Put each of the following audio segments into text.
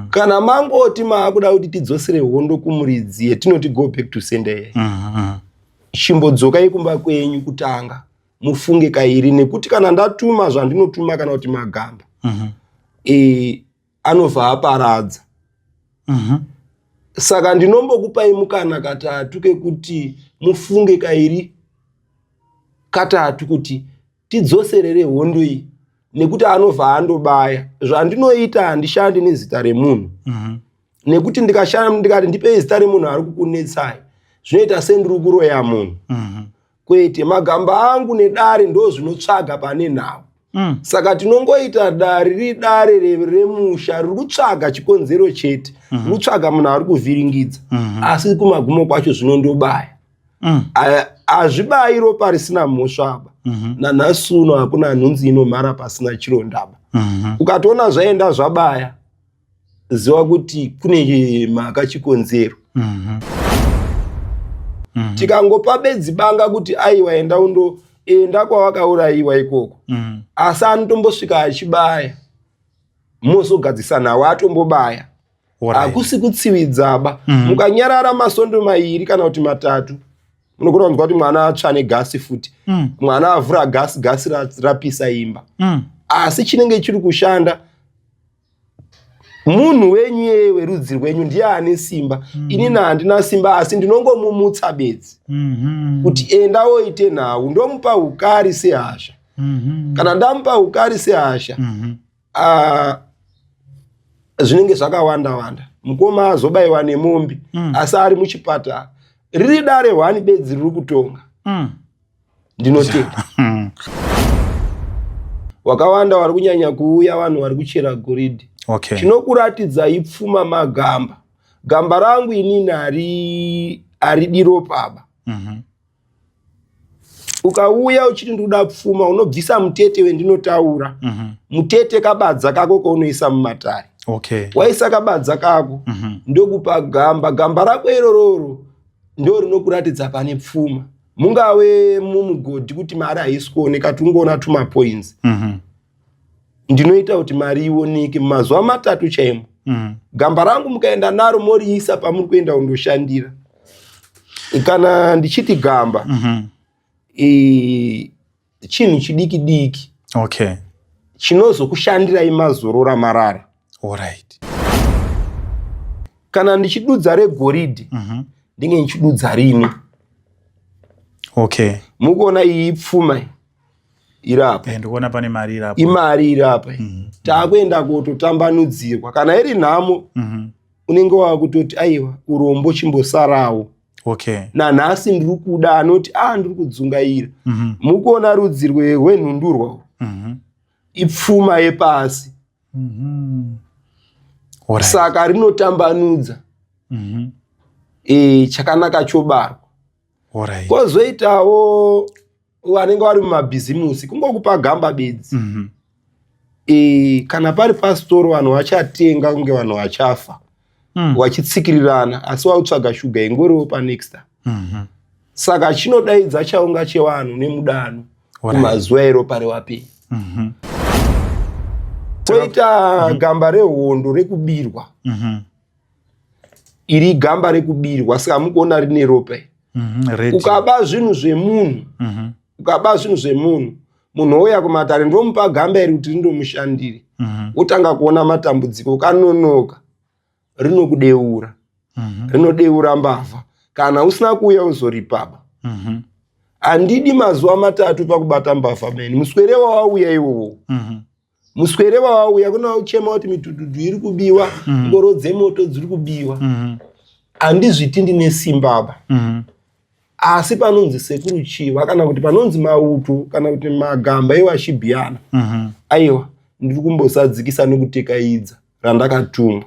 Kana mangoti maakuda kuti tidzosere hondo kumuridzi yetinoti go back to sender. Chimbodzokai kumba kwenyu kutanga. Mufunge kairi nekuti kana ndatuma zvandinotuma kana kuti magamba. Anobva aparadza. Saka ndinombokupai mukana katatu kekuti mufunge kairi katatu kuti tidzoserere hondo iyi nekuti anobva andobaya. Zvandinoita handishandi nezita remunhu. Nekuti ndikati ndipei zita remunhu ari kukunetsai zvinoita sendiri kuroya munhu. Kwete magamba angu nedare ndo zvinotsvaga pane nhau. Saka tinongoita dare riri dare remusha riri kutsvaga chikonzero chete. Riri kutsvaga munhu ari kuvhiringidza. Asi kumagumo kwacho zvinondobaya. Hazvibayi ropa risina mhosvaba. Nanhasi uno hakuna nhunzi inomhara pasina chirondaba. Ukatoona zvaenda zvabaya ziva kuti kune mhaka chikonzero. Tikangopa bedzi banga kuti aiwa enda kwawakaurayiwa ikoko. Asi anotombosvika achibaya. Mozogadzisa nawo atombobaya. Hakusi kutsividzaba. Mukanyarara masondo mairi kana kuti matatu. Munogona kunzwa kuti mwana atsva negasi futi. Mwana avhura gasi rapisa imba. Asi chinenge chiri kushanda munhu wenyu yeye werudzi rwenyu ndiye ane simba. Inini handina simba asi ndinongomumutsa bedzi. Kuti enda woite nhau ndomupa ukari sehasha. Kana ndamupa ukari sehasha zvinenge zvakawanda. Mukoma azobayiwa nemombe asi ari muchipatara. Riri dare 1 bedzi riri kutonga. Ndinotenda. Wakawanda vari kunyanya kuuya vanhu vari kuchera goridhe. Chinokuratidza ipfuma magamba. Gamba rangu inini haridi ropaba. Ukauya uchiti ndoda pfuma unobvisa mutete wendinotaura. Mutete kabadza kako kaunoisa mumatare. Waisa kabadza kako ndokupa gamba. Gamba rako irororo ndo rinokuratidza pane pfuma. Mungave mumugodhi kuti mari haisi kuoneka tungoona tuma points. Ndinoita kuti mari ioneke mumazuva matatu chaimo. Gamba rangu mukaenda naro moriisa pamuri kuenda kundoshandira. Kana ndichiti gamba chinhu chidiki diki. Chinozokushandirai mazorora marara. Kana ndichidudza regoridhe ndinge ndichidudza rimwe. Mukuona iyi pfuma irapo. Ndikuona pane mari irapo. Imari irapo. Taakuenda kutotambanudzirwa. Kana iri nhamo unenge wakutoti aiwa urombo chimbosarawo. Nanhasi ndiri kuda anoti ndiri kudzungaira. Mukuona rudzi rwenhundurwa. Ipfuma yepasi. Saka rinotambanudza. Chakanaka chobarwa. Kozoitawo vanenge vari mumabhizimusi kungokupa gamba bedzi. Kana pari pasitoro vanhu vachatenga kunge vanhu vachafa. Vachitsikirirana asi wautsvaga shuga ingoriwo panext. Saka chinodaidza chaunga chevanhu nemudano kumazuva eropa rewapera. Koita gamba rehondo rekubirwa. Iri gamba rekubirwa saka mukuona rine ropa. Ukaba zvinhu zvemunhu. Ukaba zvinhu zvemunhu. Munhu ouya kumatare ndomupa gamba iri kuti rindomushandire. Utanga kuona matambudziko ukanonoka. Rinokudeura. Rinodeura mbavha. Kana usina kuuya uzoripaba. Handidi mazuva matatu pakubata mbavha meni. Muswere wawauya iwowo. Muswere wawauya kuna uchema kuti mitududu iri kubiwa. Ngoro dzemoto dziri kubiwa. Handizviti ndine simbaba. Asi panonzi sekuru chiva kana kuti panonzi mautu kana kuti magamba ewachibhiyana. Aiwa ndiri kumbosadzikisa nekutekaidza randakatumwa.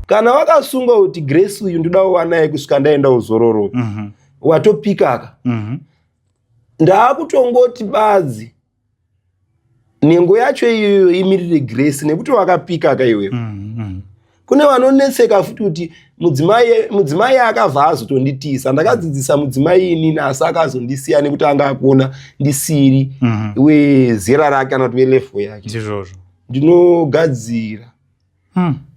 Kana wakasunga kuti Grace uyu ndoda kuwanaye kusvika ndaenda uzororoka. Watopikaka. Ndaakutongoti badzi. Nengo yacho iyoyo imirire Grace nekuti wakapikaka iwewe. Kune vanonetseka futi kuti mudzimai akabva azotonditisa. Ndakadzidzisa mudzimai inini asi akazondisiya nekuti anga akuona ndisiri wezera rake kana kuti welevel yake. Ndinogadzira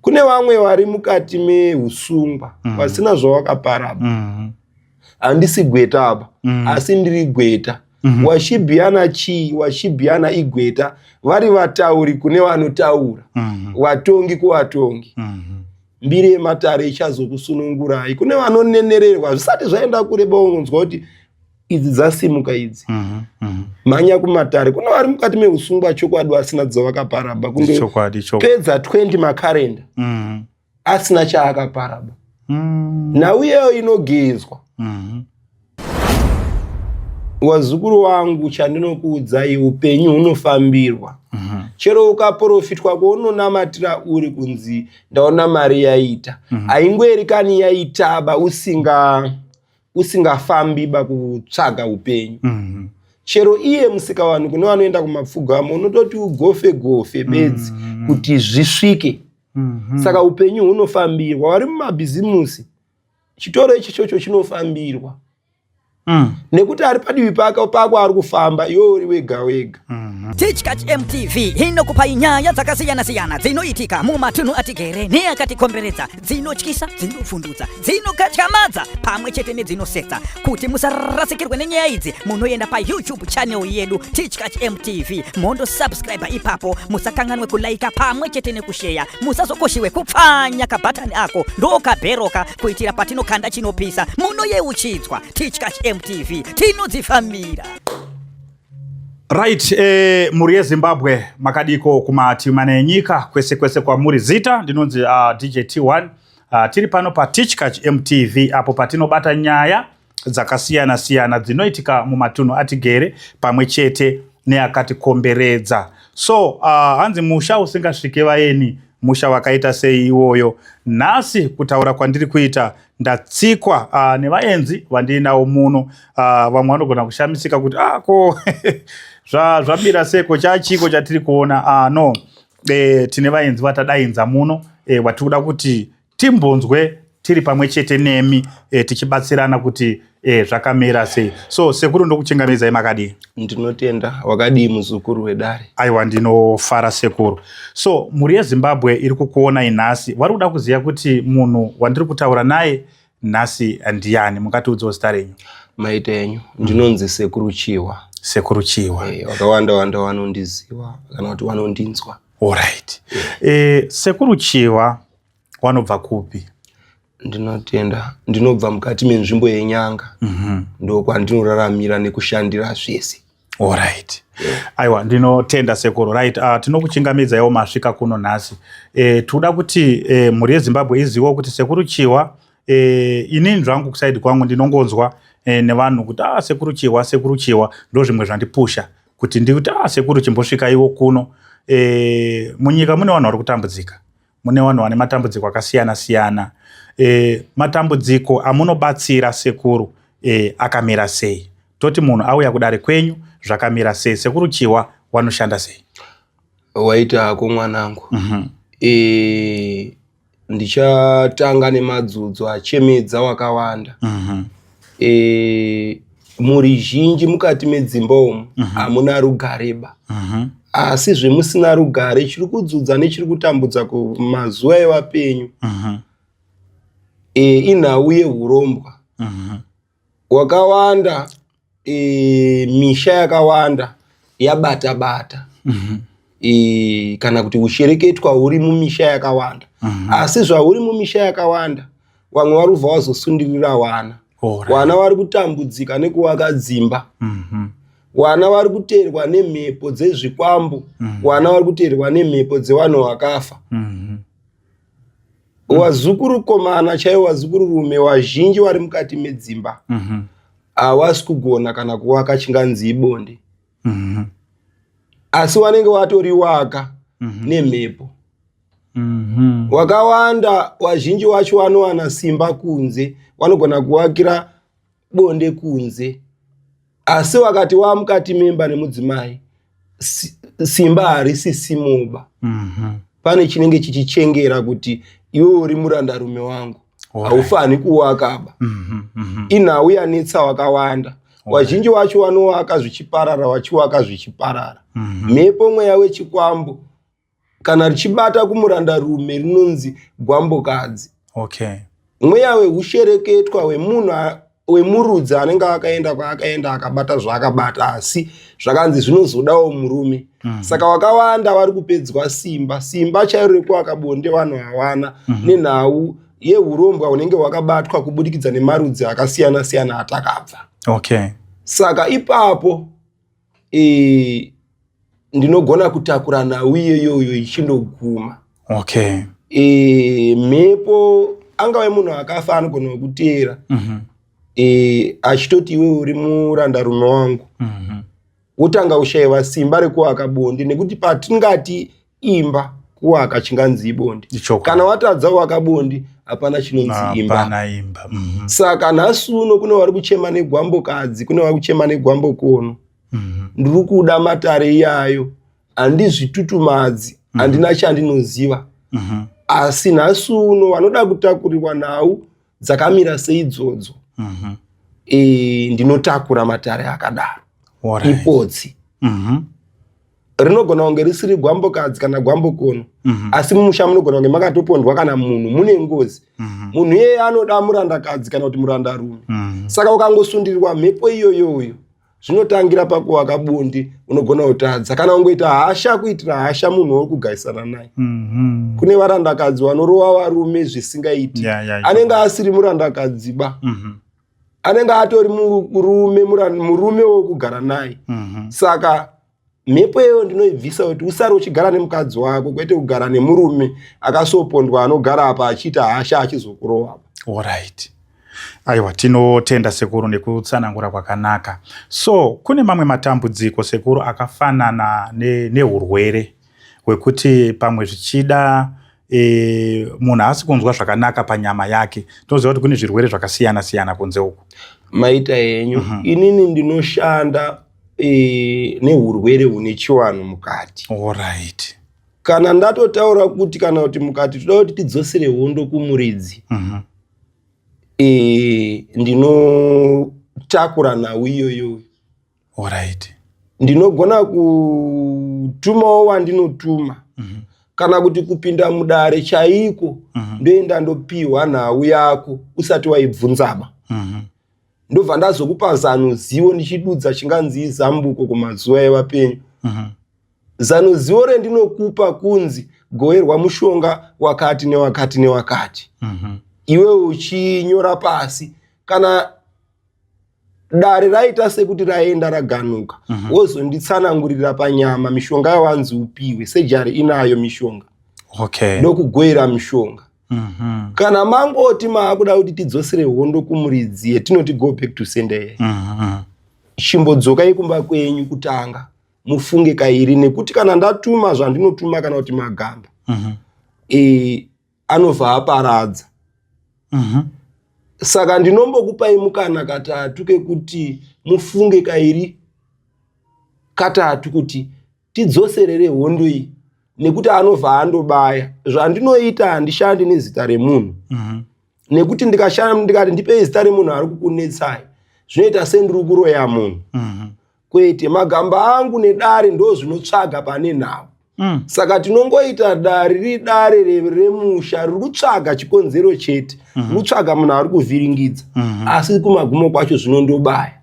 Kune vamwe vari mukati meusungwa vasina zvawakaparaba. Handisi gweta apa, asi ndiri gweta. Washibhiyana chii, washibhiyana igweta. Vari vatauri kune vanotaura, vatongi kuvatongi. Mbiri yematare ichazokusunungurai. Kune vanonenererwa zvisati zvaenda kureba unonzwa kuti idzi dzasimuka idzi. Manya kumatare. Kuna vari mukati meusungwa chokwadi vasina dzavakaparaba. Pedza 20 makarenda asina chaakaparaba. Nhau iyeyo inogezwa. Wazukuru wangu, chandinokuudzai, upenyu hunofambirwa. Chero ukaprofitwa kwaunonamatira uri kunzi ndaona mari yaita, haingweri kani yaitaba usingafambiba kutsvaga upenyu. Chero iye musika vanhu kune vanoenda kumapfugamo unototi ugofe gofe bedzi kuti zvisvike. Saka upenyu hunofambirwa. Vari mumabhizimusi, chitoro ichi chocho chinofambirwa. Nekuti ari padivi pako ari kufamba iwe uri wega wega. Tichkach MTV inokupa nyaya dzakasiyana-siyana dzinoitika mumatunhu atigere neakatikomberedza, dzinotyisa, dzinofundutsa, dzinokatyamadza pamwe chete nedzinosetsa. Kuti musarasikirwe nenyaya idzi, munoenda paYouTube channel yedu Tichkach MTV, mondo subscribe ipapo, musakanganwe kulaika pamwe chete nekushare, musazokoshiwe kupfanya kabhatani ako ndokabheroka kuitira patinokanda chinopisa munoyeuchidzwa. Tichkach MTV tinodzifambira. Right, muri yeZimbabwe makadiko kumati mane nyika kwese kwa muri zita ndinonzi DJ T1. Tiri pano pa Tichkach MTV apo patinobata nyaya dzakasiyana-siyana dzinoitika mumatunhu atigere pamwe chete neakatikomberedza. So hanzi musha usingasvike vaeni, musha wakaita sei iwoyo. Nhasi kutaura kwandiri kuita ndatsikwa nevaenzi vandinawo muno. Vamwe vanogona kushamisika kuti ko zvabira seko chachiko chatiri kuona. No, tine vaenzi vatadainza muno vatikuda kuti timbonzwe tiri pamwe chete nemi tichibatsirana kuti zvakamira sei. So sekuru ndokuchingamizai makadi. Ndinotenda. Wakadi muzukuru wedare. Aiwa, ndinofara sekuru. So muri yeZimbabwe iri kukuona nhasi, vari kuda kuziva kuti munhu wandiri kutaura naye nhasi ndiani? Mungatiudzawo zita renyu. Maita enyu ndinonzi Sekuru Chiwa. Sekuru Chiwa. Wakawanda vanondiziva kana kuti vanondinzwa. Alright. Sekuru Chiwa wanobva kupi? Ndinotenda. Ndinobva mukati menzvimbo yenyanga. Ndokwandinoraramira nekushandira zvese. Alright. Aiwa, ndinotenda sekuru. Right, tinokuchingamidzawo masvika kuno nhasi. Toda kuti muri yeZimbabwe izivo kuti Sekuru Chiwa, inini zvangu kusaidi kwangu ndinongonzwa nevanhu kuti Sekuru Chiwa ndozvimwe zvandipusha kuti ndikuti sekuru chimbosvika iwo kuno. Munyika mune vanhu vari kutambudzika, mune vanhu vane matambudziko akasiyana-siyana. Matambudziko amunobatsira sekuru akamira sei? Toti munhu auya kudare kwenyu zvakamira sei? Sekuru Chiwa wanoshanda sei? Waita hako mwanangu. Ndichatanga nemadzudzo achemedza wakawanda. Muri zhinji mukati medzimba umu hamuna rugareba. Asi zvemusina rugare chiri kudzudza nechiri kutambudza kumazuva evapenyu. Inhau yehurombwa. Wakawanda, misha yakawanda yabata-bata. Kana kuti ushereketwa uri mumisha yakawanda. Asi zvauri mumisha yakawanda, vamwe vari kubva vazosundirira wana. Wana vari kutambudzika nekuvaka dzimba. Wana vari kuteerwa nemhepo dzezvikwambu. Wana vari kuteerwa nemhepo dzevanhu vakafa. Wazukurukomana chaivo, wazukururume wazhinji vari mukati medzimba havasi kugona kana kuvaka chinganzi ibonde. Asi vanenge vatoriwaka nemhepo. Wakawanda, wazhinji wacho vanowana simba kunze, vanogona kuvakira bonde kunze. Asi wakati wamukati memba nemudzimai, simba harisi simoba. Pane chinenge chichichengera kuti iwe uri murandarume wangu, haufani kuwakaba. Inhau yanetsa wakawanda. Wazhinji wacho vanovaka zvichiparara, vachiwaka zvichiparara. Mhepo mweya wechikwambu kana richibata kumurandarume rinonzi gwambokadzi. Okay. Mweya wehushereketwa wemunhu wemurudzi anenge akaenda kwaakaenda akabata zvaakabata, asi zvakanzi zvinozodawo murume. Saka wakawanda vari kupedzwa simba chairo rekuwaka bonde vanhu hawana nenhau yehurombwa hunenge hwakabatwa kubudikidza nemarudzi akasiyana siyana atakabva. Okay. Saka ipapo ndinogona kutakura nhau iyoyo ichindoguma. Okay. Mhepo angave munhu akafa anogona kuteera achitoti iwe uri murandarume wangu wotanga ushayiwa simba rekuwaka bonde, nekuti patingati imba kuwaka chinganzi ibonde. Kana watadza waka bonde hapana chinonzi imba. Saka nhasi uno kune vari kuchema negwambokadzi, kune vari kuchema negwambokono. Ndiri kuda matare iyayo, handizvitutumadzi, handina chandinoziva. Asi nhasi uno vanoda kutakurirwa nhau dzakamira seidzodzo, ndinotakura matare akadaro. Ipotsi. Rinogona kunge risiri gwambokadzi kana gwambokono, asi mumusha munogona kunge makatopondwa kana munhu mune ngozi. Munhu iyeye anoda murandakadzi kana kuti murandarume. Saka ukangosundirirwa mhepo iyoyoyo, zvinotangira pakuwaka bonde, unogona kutadza kana ungoita hasha kuitira hasha munhu uri kugarisana naye. Kune varandakadzi vanorova varume zvisingaiti. Anenge asiri murandakadzi ba, anenge atori murume wokugara naye. Saka mhepo iyoyo ndinoibvisa kuti usari uchigara nemukadzi wako, kwete kugara nemurume akasopondwa anogara apa achiita hasha achizokurova. Alright. Aiwa, tinotenda sekuru nekutsanangura kwakanaka. So kune mamwe matambudziko sekuru akafanana nehurwere hwekuti pamwe zvichida munhu asi kunzwa zvakanaka panyama yake. Toziva kuti kune zvirwere zvakasiyana siyana kunze uku. Maita henyu, inini ndinoshanda nehurwere hune chiwanhu mukati. Alright. Kana ndatotaura kuti kana kuti mukati toda kuti tidzosere hondo kumuridzi, ndinotakura nhau iyoyo. Alright. Ndinogona kutumawo wandinotuma, kana kuti kupinda mudare chaiko ndoenda ndopiwa nhau yako usati waibvunzaba. Ndobva ndazokupa zanozivo ndichidudza chinganzi zambuko kumazuva evapenyu. Zanozivo rendinokupa kunzi goverwa mushonga wakati newakati newakati. Iwe uchinyora pasi, kana dare raita sekuti raenda raganuka, wozonditsanangurira panyama mishonga yawanzi upiwe, sejari inayo mishonga. Okay. Ndokugoera mishonga. Kana mangoti maakuda kuti tidzosere hondo kumuridzi yetinoti go back to sender, chimbodzokai kumba kwenyu kutanga mufunge kairi, nekuti kana ndatuma zvandinotuma kana kuti magamba anobva aparadza. Saka ndinombokupai mukana katatu kekuti mufunge kairi katatu kuti tidzoserere hondo iyi, nekuti anobva andobaya. Zvandinoita handishandi nezita remunhu, nekuti ndikati ndipei zita remunhu ari kukunetsai, zvinoita sendiri kuroya munhu. Kwete, magamba angu nedare ndo zvinotsvaga pane nhau. Saka tinongoita dare riri dare remusha riri kutsvaga chikonzero chete, riri kutsvaga munhu ari kuvhiringidza, asi kumagumo kwacho zvinondobaya.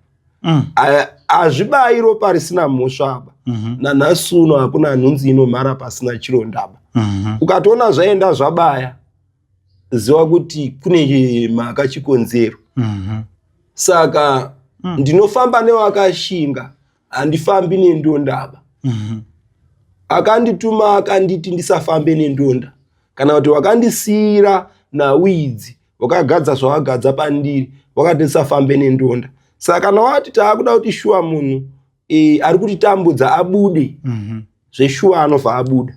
Hazvibayi ropa risina mhosvaba. Nanhasi uno hakuna nhunzi inomhara pasina chirondaba. Ukatoona zvaenda zvabaya, ziva kuti kune mhaka chikonzero. Saka ndinofamba newakashinga, handifambi nendondaba. Akandituma akanditi ndisafambe nendonda, kana kuti wakandisiyira nhau idzi wakagadza zvawagadza pandiri, wakati ndisafambe nendonda. Saka kana wati taakuda kuti shuwa munhu ari kutitambudza abude, zveshuwa anobva abuda.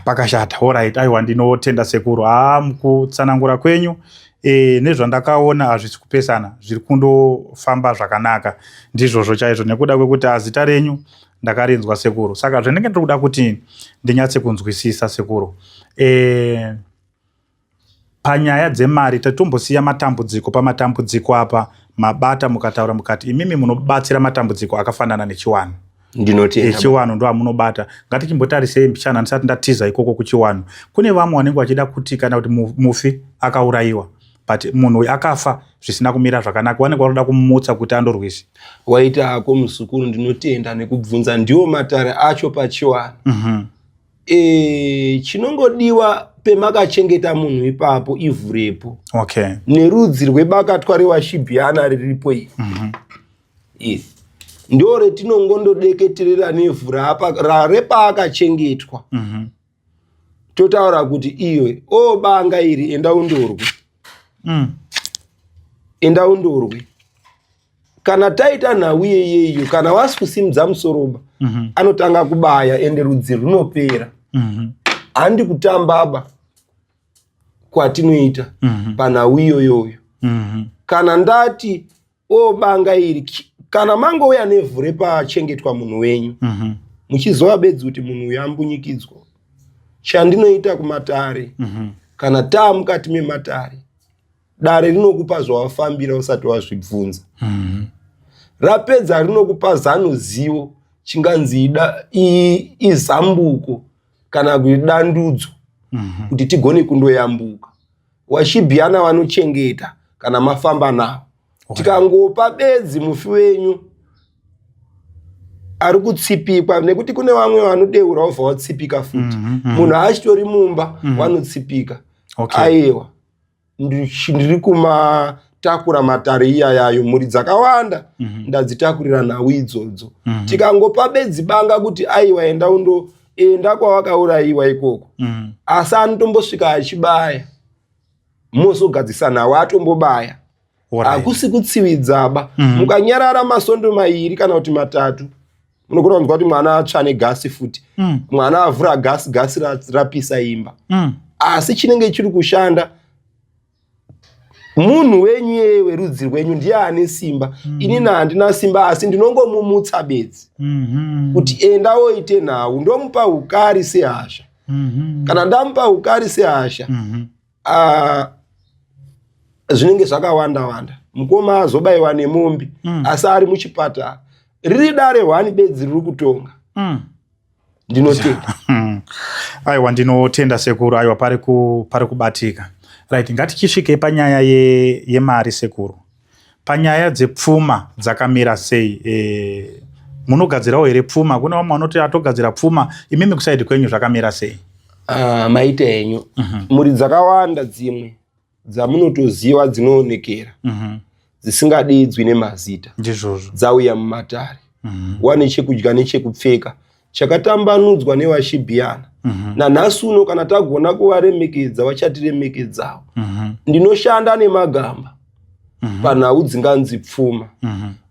Pakashata. Alright. Aiwa, ndinotenda sekuru mukutsanangura kwenyu. Nezvandakaona hazvisi kupesana, zviri kundofamba zvakanaka. Ndizvozvo chaizvo, nekuda kwekuti zita renyu ndakarinzwa sekuru. Saka zvendenge ndiri kuda kuti ndinyatse kunzwisisa sekuru, panyaya dzemari tatombosiya matambudziko pamatambudziko apa mabata mukataura mukati imimi munobatsira matambudziko akafanana nechiwanhu. Ndinotenda. Chiwano ndo amunobata. Ngati chimbotarisei mpichana ndisati ndatiza ikoko kuchiwano. Kune vamwe vanenge vachida kuti kana kuti mufi akauraiwa. But munhu akafa zvisina kumira zvakanaka vanenge vanoda kumutsa kuti andorwise. Waita ako musukuru ndinotenda nekubvunza ndiwo matare acho pachiwano. Chinongodiwa pemakachengeta munhu ipapo ivhurepo. Okay. Nerudzi rwebakatwa rewashibhiana riripo iyi. Ndo retinongondodeketerera nevhu repaakachengetwa. Totaura kuti iwe banga iri enda undorwe. Enda undorwe. Kana taita nhau iyeyo kana wasi kusimudza musoroba anotanga kubaya ende rudzi runopera. Handi kutambaba kwatinoita panhau iyoyoyo. Kana ndati banga iri kana mangouya nevhu repachengetwa munhu wenyu muchizova bedzi kuti munhu uyu ambunyikidzwa, chandinoita kumatare kana mukati mematare dare rinokupa zvawafambira usati wazvibvunza. Rapedza rinokupa zanozivo chinganzi izambuko kana kuti dandudzo kuti tigone kundoyambuka. Washibhiana vanochengeta kana mafamba navo. Tikangopa bedzi mufi wenyu ari kutsipikwa nekuti kune vamwe vanodeura wobva watsipika futi. Munhu achitori mumba wanotsipika. Aiwa ndiri kumatakura matare iyayayo mhuri dzakawanda ndadzitakurira nhau idzodzo. Tikangopa bedzi banga kuti aiwa enda kwawakaurayiwa ikoko asi anotombosvika achibaya mozogadzisa nhau atombobaya. Hakusi kutsividzaba. Mukanyarara masondo mairi kana kuti matatu munogona kunzwa kuti mwana atsva negasi futi. Mwana avhura gasi rapisa imba. Asi chinenge chiri kushanda munhu wenyu yewe rudzi rwenyu ndiye ane simba. Inini handina simba asi ndinongomumutsa bedzi kuti enda woite nhau. Ndomupa ukari sehasha. Kana ndamupa ukari sehasha zvinenge zvakawanda. Mukoma azobayiwa nemombe asi ari muchipatara. Riri dare 1 bedzi riri kutonga. Ndinotenda. Aiwa ndinotenda sekuru. Aiwa pari kubatika. Right, ngatichisvike panyaya yemari sekuru. Panyaya dzepfuma dzakamira sei? Munogadzirawo here pfuma? Kuna vamwe vanoti atogadzira pfuma. Imimi kusaidi kwenyu zvakamira sei? Maita enyu. Muri dzakawanda dzimwe dzamunotoziva dzinoonekera dzisingadidzwi nemazita dzauya mumatare. Wane chekudya nechekupfeka chakatambanudzwa nevashibhiana. Nanhasi uno kana tagona kuvaremekedza vachatiremekedzawo. Ndinoshanda nemagamba panhau dzinganzi pfuma.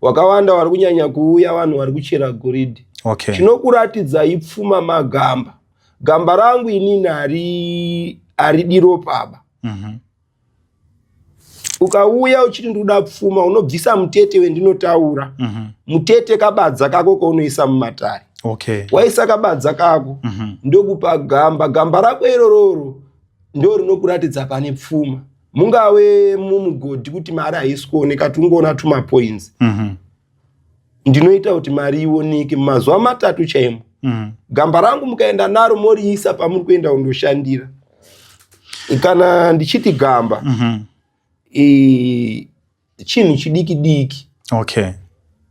Wakawanda vari kunyanya kuuya vanhu vari kuchera goridhe. Chinokuratidza ipfuma magamba. Gamba rangu inini haridiro baba. Ukauya uchiti ndoda pfuma unobvisa mutete wendinotaura. Mutete kabadza kako kaunoisa mumatare. Waisa kabadza kako ndokupa gamba. Gamba rako irororo ndo rinokuratidza pane pfuma. Mungave mumugodhi kuti mari haisi kuoneka tungoona tumapoints. Ndinoita kuti mari ioneke mumazuva matatu chaimo. Gamba rangu mukaenda naro moriisa pamuri kuenda undoshandira. Kana ndichiti gamba chinhu chidiki diki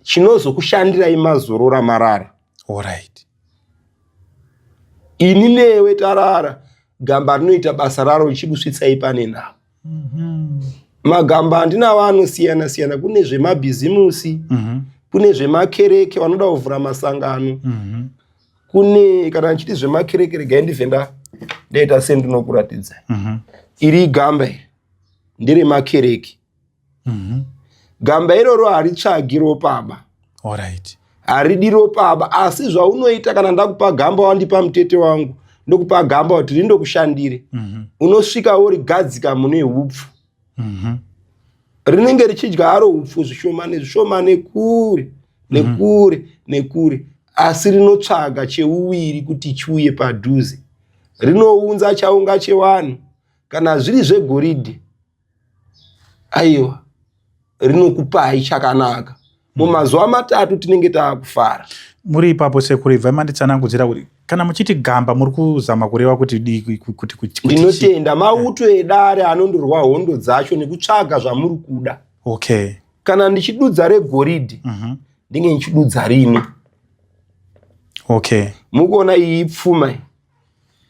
chinozokushandirai mazorora marara. Ini newe tarara gamba rinoita basa raro richikusvitsai pane nhau. Magamba handina vanosiyana siyana. Kune zvemabhizimusi, kune zvemakereke vanoda kuvhura masangano. Kune kana nchiti zvemakereke regai ndibve ndaita sendinokuratidza. Iri gamba iri ndere makereke. Gamba iroro haritsvagi ropaba. Haridi ropaba asi zvaunoita kana ndakupa gamba wandipa mutete wangu ndokupa gamba kuti rindokushandire. Unosvika worigadzika mune hupfu. Rinenge richidya haro hupfu zvishoma nekure asi rinotsvaga cheuwiri kuti chiuye padhuze. Rinounza chaunga chevanhu kana zviri zvegoridhe aiwa rinokupai chakanaka mumazuva matatu tinenge taakufara. Muri ipapo sekuru, ibva manditsanangudzira kuti kana muchiti gamba muri kuzama kureva kuti ndinotenda mauto edare anondorwa hondo dzacho nekutsvaga zvamuri kuda. Okay. Kana ndichidudza regoridhe ndinge ndichidudza rino. Okay. Mukuona iyi pfuma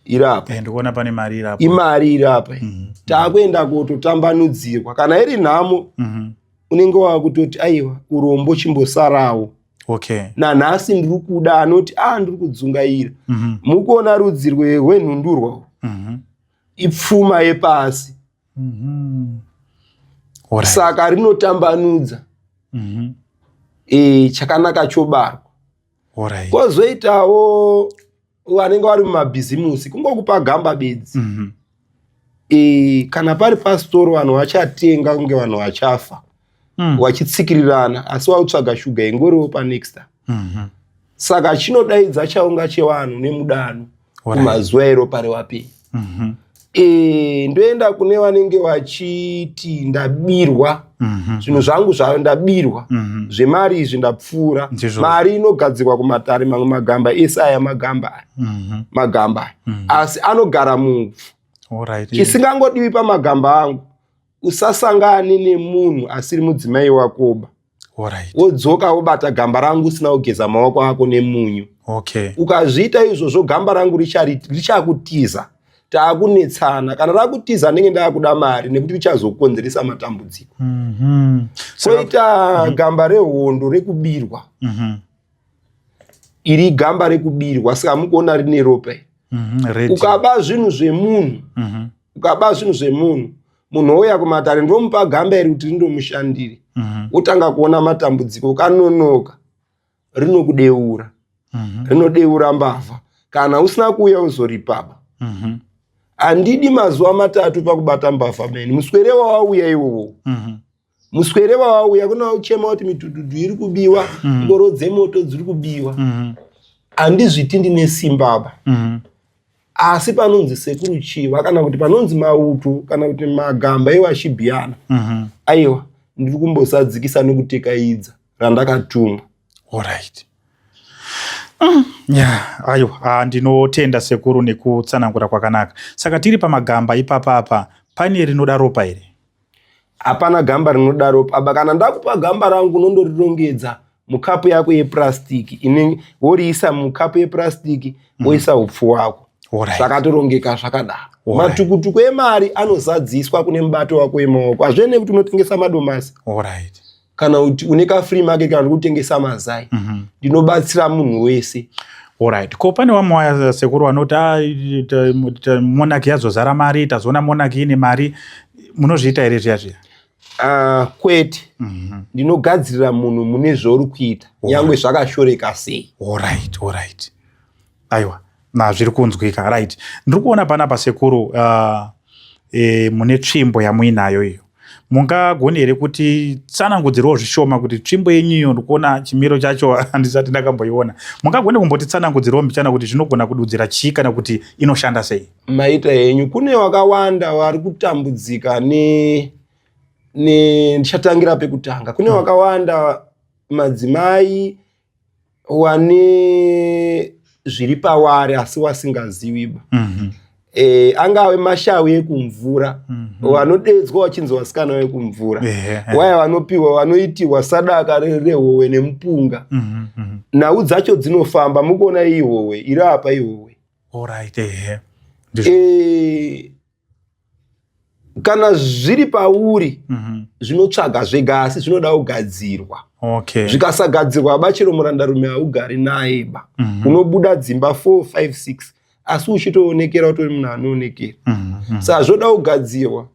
irapa. Ndikuona pane mari irapa. Imari irapa. Taakuenda kutotambanudzirwa. Kana iri nhamo unenge wakutoti aiwa urombo chimbosarawo. Okay. Nanhasi ndiri kuda anoti ndiri kudzungaira. Mukuona rudzi rwenhundurwa ipfuma yepasi. Saka rinotambanudza. Chakanaka chobarwa. Kozoitawo vanenge vari mumabhizimusi kungokupa gamba bedzi. Kana pari pasitoro vanhu vachatenga kunge vanhu vachafa. Vachitsikirirana asi wautsvaga shuga ingoriwo panexta. Saka chinodaidza chaunga chevanhu nemudano kumazuva eropa rewapenyu. Ndoenda kune vanenge vachiti ndabirwa. Zvinhu zvangu ndabirwa. Zvemari izvi ndapfuura. Mari inogadzirwa kumatare mamwe magamba ese aya magamba. Asi anogara mupfu. Chisingangodiwi pamagamba angu usasangane nemunhu asiri mudzimai wakoba. Wodzoka wobata gamba rangu usina kugeza maoko ako nemunyu. Ukazviita izvozvo gamba rangu richakutiza. Taakunetsana. Kana rakutiza ndenge ndaakuda mari nekuti richazokonzeresa matambudziko. Koita gamba rehondo rekubirwa. Iri gamba rekubirwa saka mukuona rine ropa. Ukaba zvinhu zvemunhu munhu ouya kumatare ndomupa gamba iri kuti rindomushandire. Utanga kuona matambudziko kanonoka. Rinokudeura. Rinodeura mbavha. Kana usina kuuya uzoripaba. Handidi mazuva matatu pakubata mbavha meni. Muswere wawauya iwowo. Muswere wawauya kuna uchema kuti mitududu iri kubiwa. Ngoro dzemoto dziri kubiwa. Handizviti ndine simbaba. Asi panonzi sekuru chiva kana kuti panonzi mauto kana kuti magamba ewashibhiyana. Aiwa ndiri kumbosadzikisa nekutekaidza randakatumwa. Alright. Ayo, ndinotenda sekuru nekutsanangura kwakanaka. Saka tiri pamagamba ipapa pane rinoda ropa here? Hapana gamba rinoda ropa. Kana ndakupa gamba rangu nondorirongedza mukapu yako yeplastiki. Woriisa mukapu yeplastiki woisa upfu wako. Zvakatorongeka zvakadaro. Matukutuku emari anozadziswa kune mubato wako wemaoko. Hazvene kuti unotengesa madomasi. Kana kuti une ka-free market kana kutengesa mazai. Ndinobatsira munhu wese. Ko pane vamwe waya sekuru vanoti monaki yazozara mari, tazoona monaki ine mari. Munozviita here zviya? Kwete. Ndinogadzirira munhu mune zvauri kuita. Nyangwe zvakashoreka sei. Alright. Aiwa. Zviri kunzwika. Right. Ndiri kuona panapa sekuru mune tsvimbo yamuinayo iyo. Mungagone here kuti tsanangudzirwa zvishoma kuti tsvimbo yenyuyo ndikuona chimiro chacho handisati ndakamboiona. Mungagone kumboti tsanangudzirwa mbichana kuti zvinogona kududzira chii kana kuti inoshanda sei? Maita henyu kune wakawanda vari kutambudzika ndichatangira pekutanga. Kune wakawanda madzimai wane zviri pavari asi wasingaziviba. Angave mashawi ekumvura. Vanodedzwa vachinzi vasikana vekumvura. Waya vanopiwa vanoitirwa sadaka rehowe nemupunga. Nhau dzacho dzinofamba. Mukuona ihowe iri apa ihowe. Kana zviri pauri zvinotsvaga zvega asi zvinoda kugadzirwa. Zvikasagadzirwa bachero murandarume haugari naye ba. Unobuda dzimba 4, 5, 6 asi uchitoonekera utori munhu anoonekera. Saka zvoda kugadzirwa.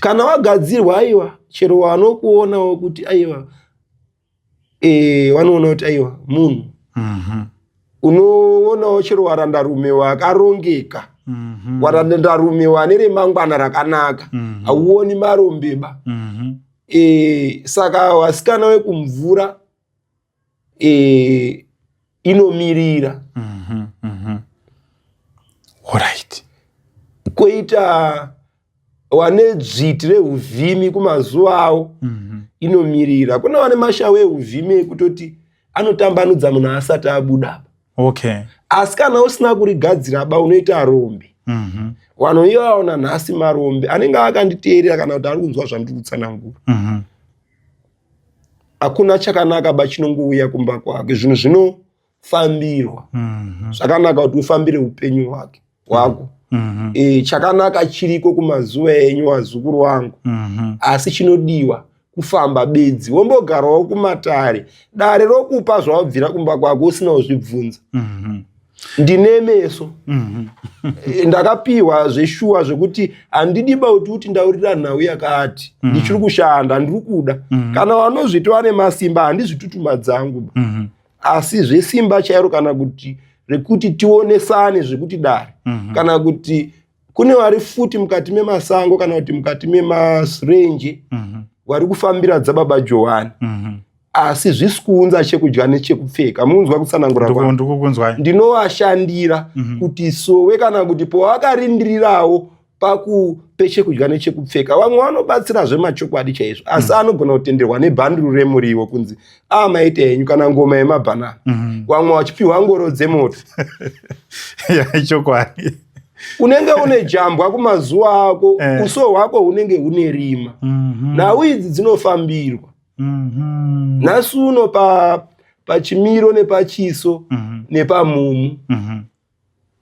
Kana wagadzirwa aiwa chero vanokuonawo kuti aiwa vanoona kuti aiwa munhu. Unoonawo chero warandarume wakarongeka. Warandarume wane remangwana rakanaka. Hauoni marombeba. Saka wasikana wekumvura inomirira. Koita wane dzviti rehuvhimi kumazuva avo. inomirira. Kuna vane mashawe uvhime kutoti anotambanudza munhu asati abuda. Okay. Asi kana usina kurigadzira ba unoita rombe. Wanoiona nhasi marombe anenge akanditeerera kana kuti ari kunzwa zvandiri kutsanangura. Hakuna chakanaka ba chinongouya kumba kwake. Zvinhu zvinofambirwa. Zvakanaka kuti ufambire upenyu hwako. Chakanaka chiriko kumazuva enyu wazukuru wangu. Asi chinodiwa kufamba bedzi. Wombogarawo kumatare. Dare rokupa zvawabvira kumba kwako usina kuzvibvunza. Ndine meso. Ndakapiwa zveshuwa zvekuti handidiba kuti ndaurira nhau yakati. Ndichiri kushanda, ndiri kuda. Kana vanozvitwa nemasimba handizvitutuma dzangu. Asi zvesimba chairo kana kuti rekuti tionesane zvekuti dare. Kana kuti kune vari futi mukati memasango kana kuti mukati memarenje vari kufambira dzababa Johani. Asi zvisikuunza chekudya nechekupfeka. Munzwa kutsanangura kwangu. Ndinovashandira kuti sowe kana kuti pawakarindirirawo pechekudya nechekupfeka. Vamwe vanobatsira zvemachokwadi chaizvo. Asi anogona kutenderwa nebhanduru remuriwo kunzi maita henyu kana ngoma yemabhanana. Vamwe vachipiwa ngoro dzemoto. Chokwadi. Unenge une jambwa kumazuva ako, uso hwako unenge une rima. Nhau idzi dzinofambirwa. Nhasi uno pachimiro nepachiso nepamumu.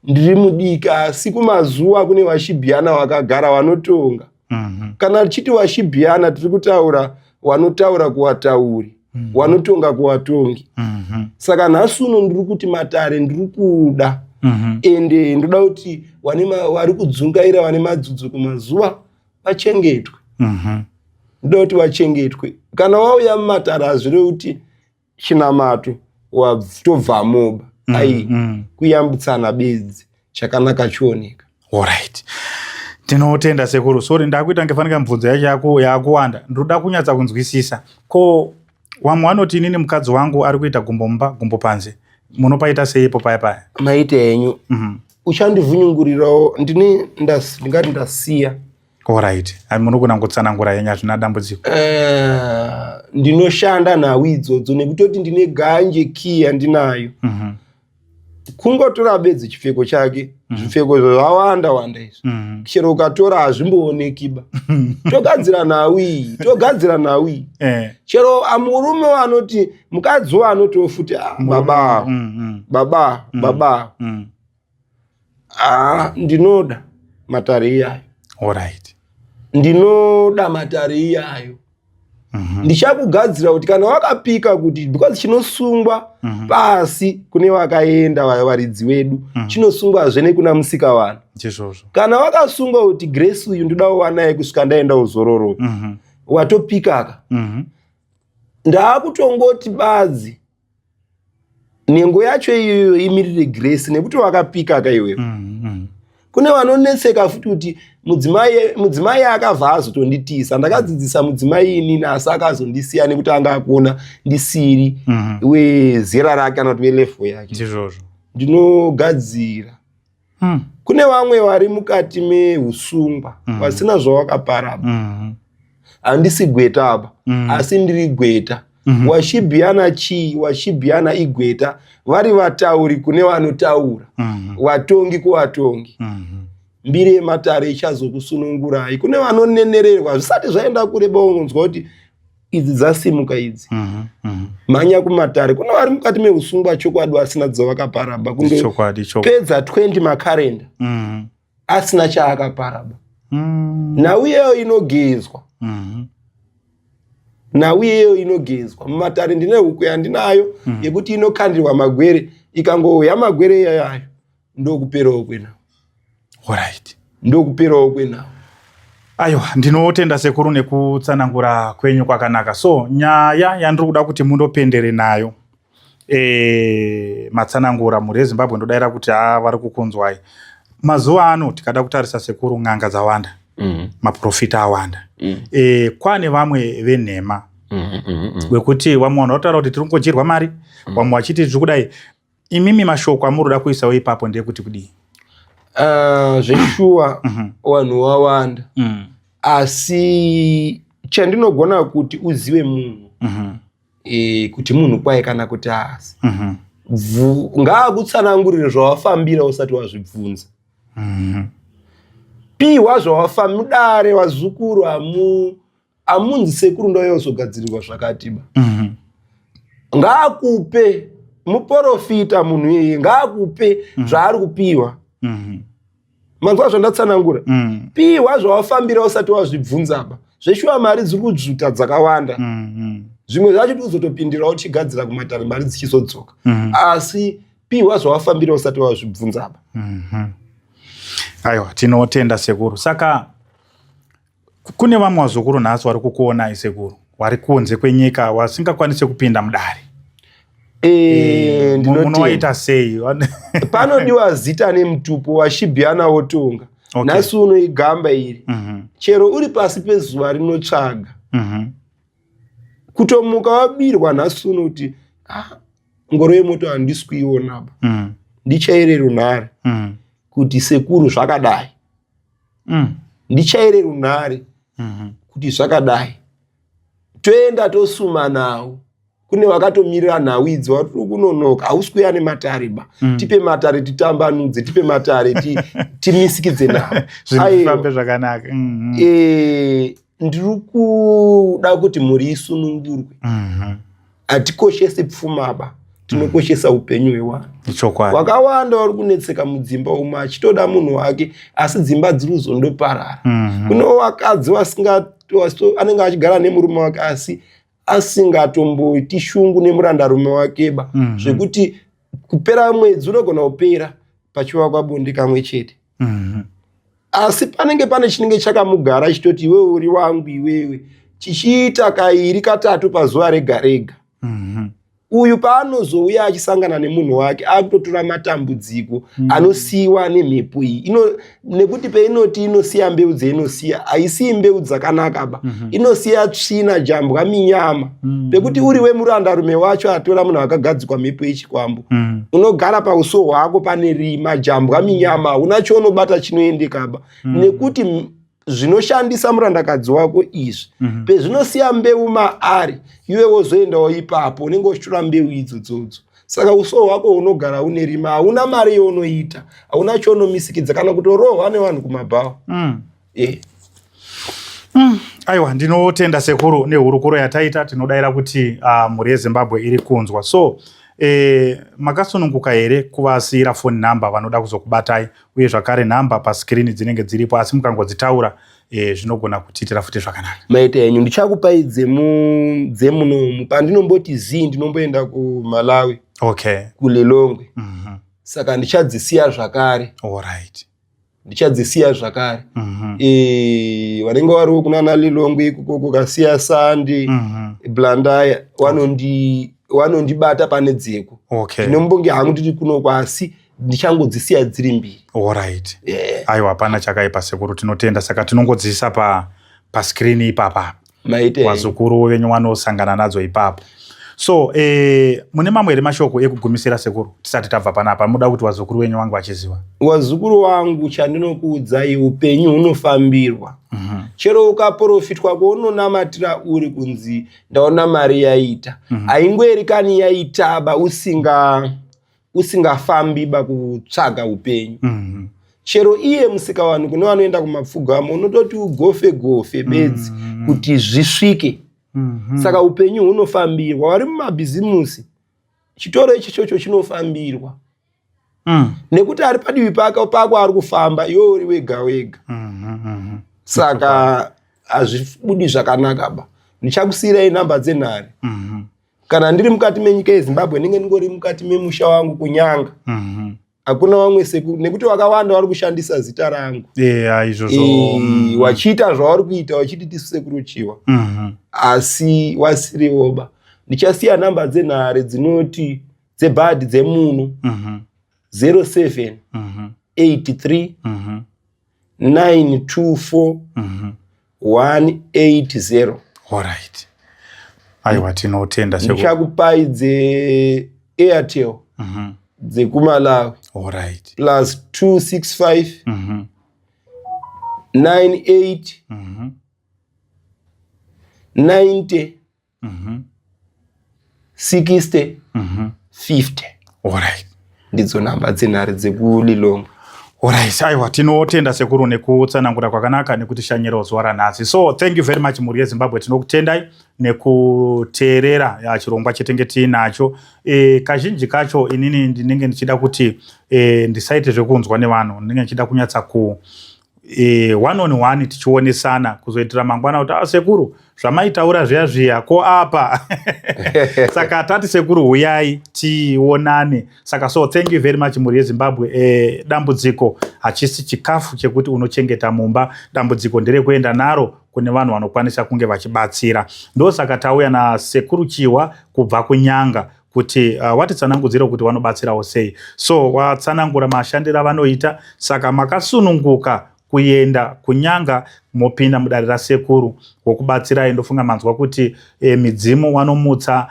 Ndiri mudika asi kumazuva kune vashibhiyana vakagara vanotonga. Kana tichiti vashibhiyana tiri kutaura vanotaura kuvatauri, vanotonga kuvatongi. Saka nhasi uno ndiri kuti matare ndiri kuda. Ende ndoda kuti vari kudzungaira vane madzudzu kumazuva vachengetwe. Ndoda kuti vachengetwe. Kana wauya mumatare hazvire kuti chinamato watobva moba. Kuyambutsana bedzi chakanaka chioneka. Alright. Tinotenda sekuru. Sorry ndakuita ngefanika mibvunzo yacho yakuwanda. Ndoda kunyatsa kunzwisisa. Ko wamwe vanoti inini mukadzi wangu ari kuita gumbomba gumbo panze. Munopaita seipo paya? Maita henyu. Uchandivhunyungurirawo ndingati ndasiya. Alright. Munogona kutsanangura yenyu zvina dambudziko. Ndinoshanda nhau idzodzo nekutoti ndine ganje kiya ndinayo. Kungotora bedzi chipfeko chake. Zvipfeko zvawanda wanda izvo. Chero ukatora hazvimbooneki. Togadzira nhau iyi. Chero amurume vanoti mukadzi wanoti futi baba. Ndinoda matare iyayo. Alright. Ndinoda matare iyayo. Ndichakugadzira kuti kana wakapika kuti because chinosungwa pasi kune vakaenda varidzi vedu chinosungwa zvene kuna musika vanhu. Kana wakasungwa kuti Grace uyu ndoda wanaye kusvika ndaenda uzororoka. Watopikaka. Ndaakutongoti badzi nengo yacho iyoyo imirire Grace nekuti wakapikaka iwewe. Kune vanonetseka futi kuti mudzimai akabva azotonditisa. Ndakadzidzisa mudzimai inini asi akazondisiya nekuti anga akuona ndisiri wezera rake kana kuti welevel yake. Ndinogadzira. Kune vamwe vari mukati meusungwa vasina zvawakaparaba. Handisi gweta apa asi ndiri gweta. Washibhiyana chii? Washibhiyana igweta. Vari vatauri kune vanotaura. Vatongi kuvatongi. Mbiri yematare ichazokusunungurai. Kune vanonenererwa zvisati zvaenda kureba unonzwa kuti idzi dzasimuka idzi. Manya kumatare. Kuna vari mukati meusungwa chokwadi asina dzavakaparaba. Pedza 20 makarenda asina chaakaparaba. Nhau iyeyo inogezwa. Nhau iyeyo inogezwa. Mumatare ndine huku yandinayo yekuti inokandirwa magwere. Ikangouya magwere iyayo ndokuperawo kwenao. Alright. Ndokuperawo kwenao. Aiwa, ndinotenda sekuru nekutsanangura kwenyu kwakanaka. So nyaya yandiri kuda kuti mundopendere nayo matsanangura muri eZimbabwe ndodaira kuti vari kukunzwai. Mazuva ano tikada kutarisa sekuru ng'anga dzawanda. Maprofita awanda. Kwane vamwe venhema wekuti vamwe vanotaura kuti tiri kungodyirwa mari, vamwe vachiti zviri kudai. Imimi mashoko amuroda kuisawo ipapo ndeyekuti kudii? Zveshuwa vanhu wawanda. Asi chandinogona kuti uzive munhu kuti munhu kwaye kana kuti haasi. Ngaakutsanangurire zvawafambira usati wazvibvunza. Piwa zvawafambira mudare wazukuru amunzi sekuru ndoyozogadzirirwa zvakatiba. Ngaakupe muprofita munhu iyeye, ngaakupe zvaari kupiwa. Manzwa zvandatsanangura? Piwa zvawafambira usati wazvibvunzaba. Zveshuwa mari dziri kudzvuta dzakawanda. Zvimwe zvacho uzotopindira uchigadzira kumatare mari dzichizodzoka. Asi piwa zvawafambira usati wazvibvunzaba. Aiwa, tinotenda sekuru. Saka kune vamwe wazukuru nhasi vari kukuonai sekuru, vari kunze kwenyika wasingakwanisi kupinda mudare. Munowaita sei? Panodiwa zita nemutupo washibhiana wotonga. Nhasi unoigamba iri. Chero uri pasi pezuva rinotsvaga. Kutomuka wabirwa nhasi unoti ngoro yemoto handisi kuionaba. Ndichaire runhare kuti sekuru zvakadai. Ndichaire runhare kuti zvakadai. Toenda tosuma nawo. Kune wakatomirira nhau idzi wari kunonoka, hausi kuya nematariba. Tipe matare titambanudze, tipe matare timisikidze nawo. Zvifambe zvakanaka. Ndiri kuda kuti muri isunungurwe. Hatikoshesi pfumaba, tinokoshesa upenyu hwevanhu. Wakawanda vari kunetseka mudzimba umu achitoda munhu wake, asi dzimba dziri kuzondoparara. Kune wakadzi anenge achigara nemurume wake asi asingatomboiti shungu nemurandarume wakeba. Zvekuti kupera mwedzi unogona kupera pachivakwa bonde kamwe chete. Asi panenge pane chinenge chakamugara chitoti iwewe uri wangu iwewe, chichiita kairi katatu pazuva rega rega. Uyu paanozouya achisangana nemunhu wake akutotora matambudziko anosiyiwa nemhepo iyi. Nekuti peinoti inosiya mbeu dzeinosiya, haisiyi mbeu dzakanaka ba. Inosiya tsvina, jambwa, minyama. Pekuti uri wemurandarume wacho atora munhu akagadzikwa mhepo yechikwambo. Unogara pauso hwako pane rima, jambwa, minyama, una chaunobata chinoendeka ba. Nekuti zvinoshandisa murandakadzi wako izvi pezvinosiya mbeu maari, iwe wozoendawo ipapo unenge uchitora mbeu idzodzo. Saka uso hwako unogara une rima, hauna mari yaunoita, hauna chaunomisikidza kana kutorohwa nevanhu kumabhawa. Aiwa, ndinotenda sekuru nehurukuro yataita. Tinodayira kuti mhuri yeZimbabwe iri kunzwa. So makasununguka here kuvasiyira phone number vanoda kuzokubatai, uye zvakare nhamba paskrini dzinenge dziripo, asi mukangodzitaura zvinogona kutiitira futi zvakanaka. Maita henyu ndichakupai dzemunomu. Pandinomboti zii ndinomboenda kuMalawi, kuLilongwe. Saka ndichadzisiya zvakare. Alright. Ndichadzisiya zvakare. Vanenge variwo kunana Lilongwe ikoko kukasiya Sandi, Blandaya, wanondibata pane dzeko. Ndinombonge hangu tiri kuno asi ndichangodzisiya dziri mbiri. Alright. Aiwa, hapana chakaipa sekuru, tinotenda. Saka tinongodzisa paskrini ipapa. Wazukuru venyu vanosangana nadzo ipapo. So mune mamwe ere mashoko ekugumisira sekuru tisati tabva panapa? Muda kuti wazukuru wenyu wangu vachiziva. Wazukuru wangu chandinokuudzai, upenyu hunofambirwa. Chero ukaprofitwa kwaunonamatira uri kunzi ndaona mari yaita, haingweri kani yaitaba usingafambi kutsvaga upenyu. Chero iye musikavanhu kune vanoenda kumapfugamo unototi ugofe bedzi kuti zvisvike. Saka upenyu hunofambirwa. Wari mumabhizimusi, chitoro ichocho chinofambirwa. Nekuti ari padivi pako ari kufamba, iwe uri wega wega. Saka hazvibudi zvakanaka ba. Ndichakusiyirai namba dzenhare. Kana ndiri mukati menyika yeZimbabwe ndinge ndingori mukati memusha wangu kunyanga. Hakuna vamwe sekuru, nekuti wakawanda vari kushandisa zita rangu. Wachiita zvavari kuita, wachiti tisu sekuru Chiwa. Asi wasiriwoba. Ndichasiya namba dzenhare dzinoti dzebhadhi dzemuno. 07 83 924 180. Alright. Aiwa, tinotenda sekuru. Ndichakupai Airtel dzekuMalawi. Alright. Plus 265 98 90 60 50. Alright. Ndidzo namba dzenhare dzekulilongwe. Alright, aiwa tinotenda sekuru nekutsanangura kwakanaka nekutishanyira zuva ranhasi. So thank you very much muri yeZimbabwe, tinokutendai nekuteerera chirongwa chetenge tiinacho. Kazhinji kacho inini ndinenge ndichida kuti ndisaite zvekunzwa nevanhu, ndinenge ndichida kunyatsa one on one tichionesana kuzoitira mangwana kuti sekuru zvamaitaura zviya ko apa. Saka tati sekuru huyai tionane. Saka so thank you very much muri yeZimbabwe. Dambudziko hachisi chikafu chekuti unochengeta mumba, dambudziko nderekuenda naro kune vanhu vanokwanisa kunge vachibatsira. Ndosaka tauya nasekuru Chihwa kubva kuNyanga kuti watitsanangudzira kuti vanobatsirawo sei. So watsanangura mashandiro avanoita, saka makasununguka kuenda kuNyanga mopinda mudare rasekuru wokubatsirai. Ndofunga manzwa kuti midzimu wanomutsa,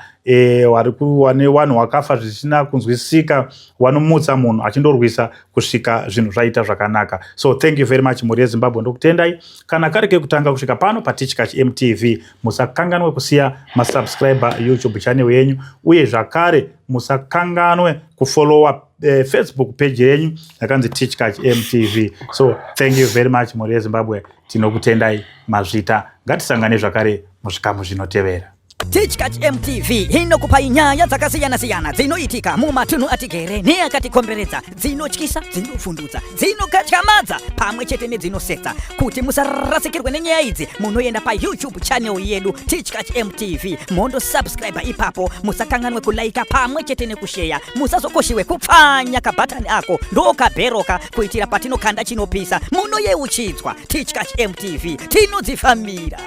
wane vanhu wakafa zvisina kunzwisika, wanomutsa munhu achindorwisa kusvika zvinhu zvaita zvakanaka. So thank you very much muri yeZimbabwe, ndokutendai. Kana kari kekutanga kusvika pano paTichkach MTV, musakanganwe kusiya masubscriber YouTube channel yenyu, uye zvakare musakanganwe kufollowa Facebook page yenyu yakanzi Tichkach MTV. So thank you very much muri yeZimbabwe, tinokutendai mazvita. Ngatisangane zvakare muzvikamu zvinotevera. Tichkach MTV inokupai nyaya dzakasiyana-siyana dzinoitika mumatunhu atigere neakatikomberedza, dzinotyisa, dzinofundutsa, dzinokatyamadza pamwe chete nedzinosetsa. Kuti musarasikirwe nenyaya idzi, munoenda paYouTube channel yedu Tichkach MTV, mondo subscribe ipapo. Musakanganwe kulaika pamwe chete nekushare. Musazokoshiwe kupfanya kabhatani ako ndokabheroka kuitira patinokanda chinopisa munoyeuchidzwa. Tichkach MTV tinodzifamira.